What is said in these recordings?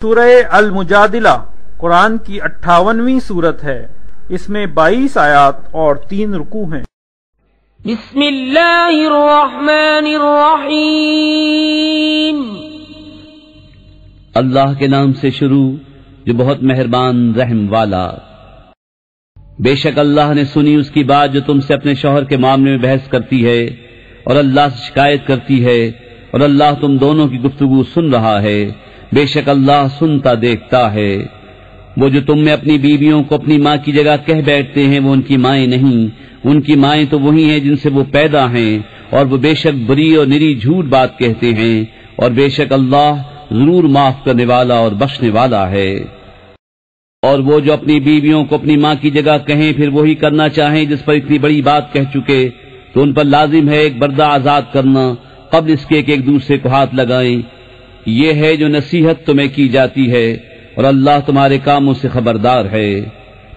سورہ المجادلہ قرآن کی 58ویں سورت ہے۔ اس میں 22 آیات اور 3 رکوع ہیں۔ بسم اللہ الرحمن الرحیم۔ اللہ کے نام سے شروع جو بہت مہربان رحم والا۔ بے شک اللہ نے سنی اس کی بات جو تم سے اپنے شوہر کے معاملے میں بحث کرتی ہے اور اللہ سے شکایت کرتی ہے، اور اللہ تم دونوں کی گفتگو سن رہا ہے۔ بے شک اللہ سنتا دیکھتا ہے۔ وہ جو تم میں اپنی بیویوں کو اپنی ماں کی جگہ کہہ بیٹھتے ہیں وہ ان کی مائیں نہیں، ان کی مائیں تو وہی ہیں جن سے وہ پیدا ہیں، اور وہ بے شک بری اور نری جھوٹ بات کہتے ہیں، اور بے شک اللہ ضرور معاف کرنے والا اور بخشنے والا ہے۔ اور وہ جو اپنی بیویوں کو اپنی ماں کی جگہ کہیں پھر وہی کرنا چاہیں جس پر اتنی بڑی بات کہہ چکے، تو ان پر لازم ہے ایک بردہ آزاد کرنا قبل اس کے کہ ایک دوسرے کو ہاتھ لگائیں۔ یہ ہے جو نصیحت تمہیں کی جاتی ہے، اور اللہ تمہارے کاموں سے خبردار ہے۔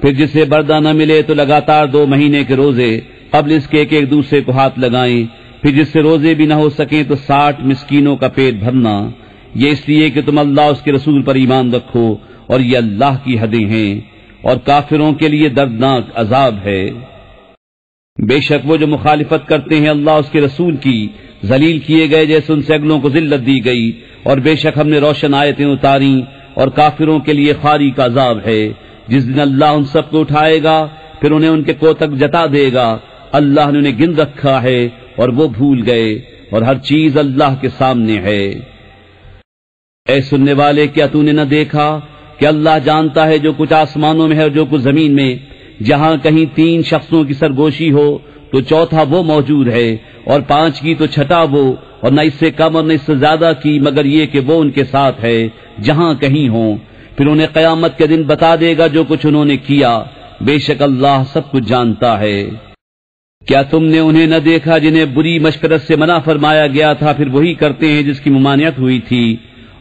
پھر جسے بردہ نہ ملے تو لگاتار 2 مہینے کے روزے قبل اس کے کہ ایک دوسرے کو ہاتھ لگائیں۔ پھر جس سے روزے بھی نہ ہو سکیں تو 60 مسکینوں کا پیٹ بھرنا، یہ اس لیے کہ تم اللہ اس کے رسول پر ایمان رکھو، اور یہ اللہ کی حدیں ہیں، اور کافروں کے لیے دردناک عذاب ہے۔ بے شک وہ جو مخالفت کرتے ہیں اللہ اس کے رسول کی، ذلیل کیے گئے جیسے ان سے اگلوں کو ذلت دی گئی، اور بے شک ہم نے روشن آیتیں اتاری، اور کافروں کے لیے خاری کا عذاب ہے۔ جس دن اللہ ان سب کو اٹھائے گا پھر انہیں ان کے کوتک جتا دے گا۔ اللہ نے انہیں گن رکھا ہے اور وہ بھول گئے، اور ہر چیز اللہ کے سامنے ہے۔ اے سننے والے، کیا تو نے نہ دیکھا کہ اللہ جانتا ہے جو کچھ آسمانوں میں ہے اور جو کچھ زمین میں؟ جہاں کہیں 3 شخصوں کی سرگوشی ہو تو چوتھا وہ موجود ہے، اور 5 کی تو چھٹا وہ، اور نہ اس سے کم اور نہ اس سے زیادہ کی، مگر یہ کہ وہ ان کے ساتھ ہے جہاں کہیں ہوں۔ پھر انہیں قیامت کے دن بتا دے گا جو کچھ انہوں نے کیا۔ بے شک اللہ سب کچھ جانتا ہے۔ کیا تم نے انہیں نہ دیکھا جنہیں بری مشورت سے منع فرمایا گیا تھا پھر وہی کرتے ہیں جس کی ممانعت ہوئی تھی،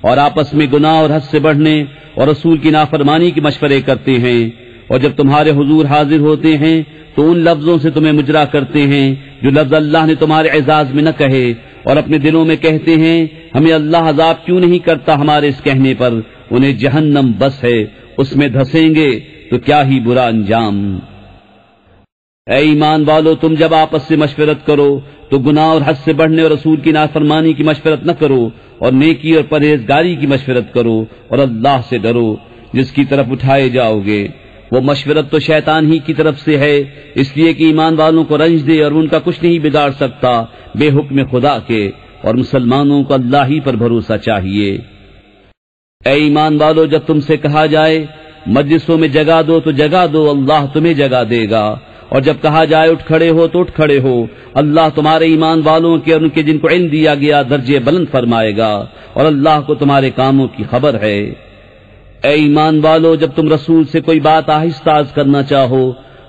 اور آپس میں گناہ اور حد سے بڑھنے اور رسول کی نافرمانی کے مشورے کرتے ہیں، اور جب تمہارے حضور حاضر ہوتے ہیں تو ان لفظوں سے تمہیں مجرا کرتے ہیں جو لفظ اللہ نے تمہارے اعزاز میں نہ کہے، اور اپنے دلوں میں کہتے ہیں ہمیں اللہ عذاب کیوں نہیں کرتا ہمارے اس کہنے پر۔ انہیں جہنم بس ہے، اس میں دھسیں گے تو کیا ہی برا انجام۔ اے ایمان والو، تم جب آپس سے مشورت کرو تو گناہ اور حد سے بڑھنے اور رسول کی نافرمانی کی مشورت نہ کرو، اور نیکی اور پرہیزگاری کی مشورت کرو، اور اللہ سے ڈرو جس کی طرف اٹھائے جاؤ گے۔ وہ مشورت تو شیطان ہی کی طرف سے ہے، اس لیے کہ ایمان والوں کو رنج دے، اور ان کا کچھ نہیں بگاڑ سکتا بے حکم خدا کے، اور مسلمانوں کو اللہ ہی پر بھروسہ چاہیے۔ اے ایمان والو، جب تم سے کہا جائے مجلسوں میں جگہ دو تو جگہ دو، اللہ تمہیں جگہ دے گا، اور جب کہا جائے اٹھ کھڑے ہو تو اٹھ کھڑے ہو، اللہ تمہارے ایمان والوں کے اور ان کے جن کو علم دیا گیا درجے بلند فرمائے گا، اور اللہ کو تمہارے کاموں کی خبر ہے۔ اے ایمان والو، جب تم رسول سے کوئی بات آہستہ عرض کرنا چاہو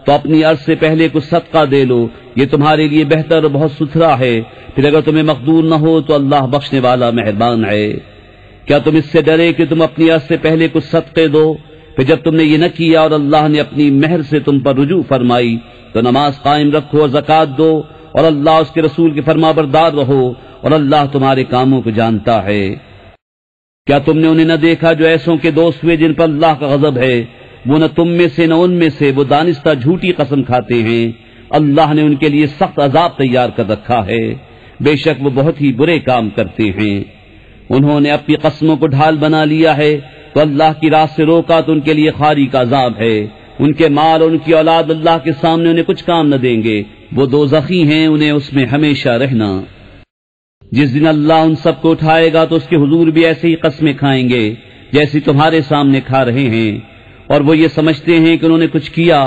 تو اپنی عرض سے پہلے کچھ صدقہ دے لو، یہ تمہارے لیے بہتر اور بہت ستھرا ہے۔ پھر اگر تمہیں مقدور نہ ہو تو اللہ بخشنے والا مہربان ہے۔ کیا تم اس سے ڈرے کہ تم اپنی عرض سے پہلے کچھ صدقے دو؟ پھر جب تم نے یہ نہ کیا اور اللہ نے اپنی مہر سے تم پر رجوع فرمائی تو نماز قائم رکھو اور زکوٰۃ دو، اور اللہ اس کے رسول کے فرما بردار رہو، اور اللہ تمہارے کاموں کو جانتا ہے۔ کیا تم نے انہیں نہ دیکھا جو ایسوں کے دوست ہوئے جن پر اللہ کا غضب ہے؟ وہ نہ تم میں سے نہ ان میں سے، وہ دانستہ جھوٹی قسم کھاتے ہیں۔ اللہ نے ان کے لیے سخت عذاب تیار کر رکھا ہے، بے شک وہ بہت ہی برے کام کرتے ہیں۔ انہوں نے اپنی قسموں کو ڈھال بنا لیا ہے تو اللہ کی راہ سے روکا تو ان کے لیے خاری کا عذاب ہے۔ ان کے مال اور ان کی اولاد اللہ کے سامنے انہیں کچھ کام نہ دیں گے، وہ دوزخی ہیں، انہیں اس میں ہمیشہ رہنا۔ جس دن اللہ ان سب کو اٹھائے گا تو اس کے حضور بھی ایسے ہی قسمیں کھائیں گے جیسی تمہارے سامنے کھا رہے ہیں، اور وہ یہ سمجھتے ہیں کہ انہوں نے کچھ کیا۔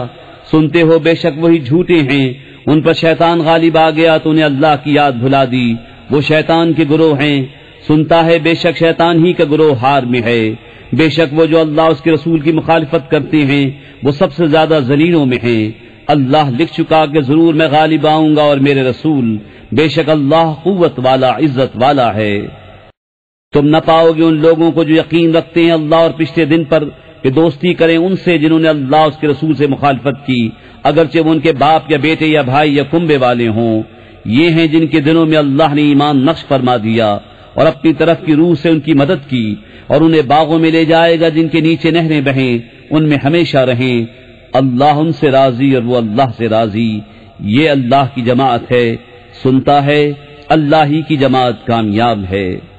سنتے ہو بے شک وہی جھوٹے ہیں، ان پر شیطان غالب آ گیا تو انہیں اللہ کی یاد بھلا دی، وہ شیطان کے گروہ ہیں۔ سنتا ہے بے شک شیطان ہی کا گروہ ہار میں ہے۔ بے شک وہ جو اللہ اس کے رسول کی مخالفت کرتے ہیں وہ سب سے زیادہ ذلیلوں میں ہیں۔ اللہ لکھ چکا کہ ضرور میں غالب آؤں گا اور میرے رسول، بے شک اللہ قوت والا عزت والا ہے۔ تم نہ پاؤ گے ان لوگوں کو جو یقین رکھتے ہیں اللہ اور پچھلے دن پر کہ دوستی کریں ان سے جنہوں نے اللہ اس کے رسول سے مخالفت کی، اگرچہ وہ ان کے باپ یا بیٹے یا بھائی یا کنبے والے ہوں۔ یہ ہیں جن کے دلوں میں اللہ نے ایمان نقش فرما دیا، اور اپنی طرف کی روح سے ان کی مدد کی، اور انہیں باغوں میں لے جائے گا جن کے نیچے نہریں بہیں، ان میں ہمیشہ رہیں۔ اللہ ان سے راضی اور وہ اللہ سے راضی۔ یہ اللہ کی جماعت ہے، سنتا ہے، اللہ ہی کی جماعت کامیاب ہے۔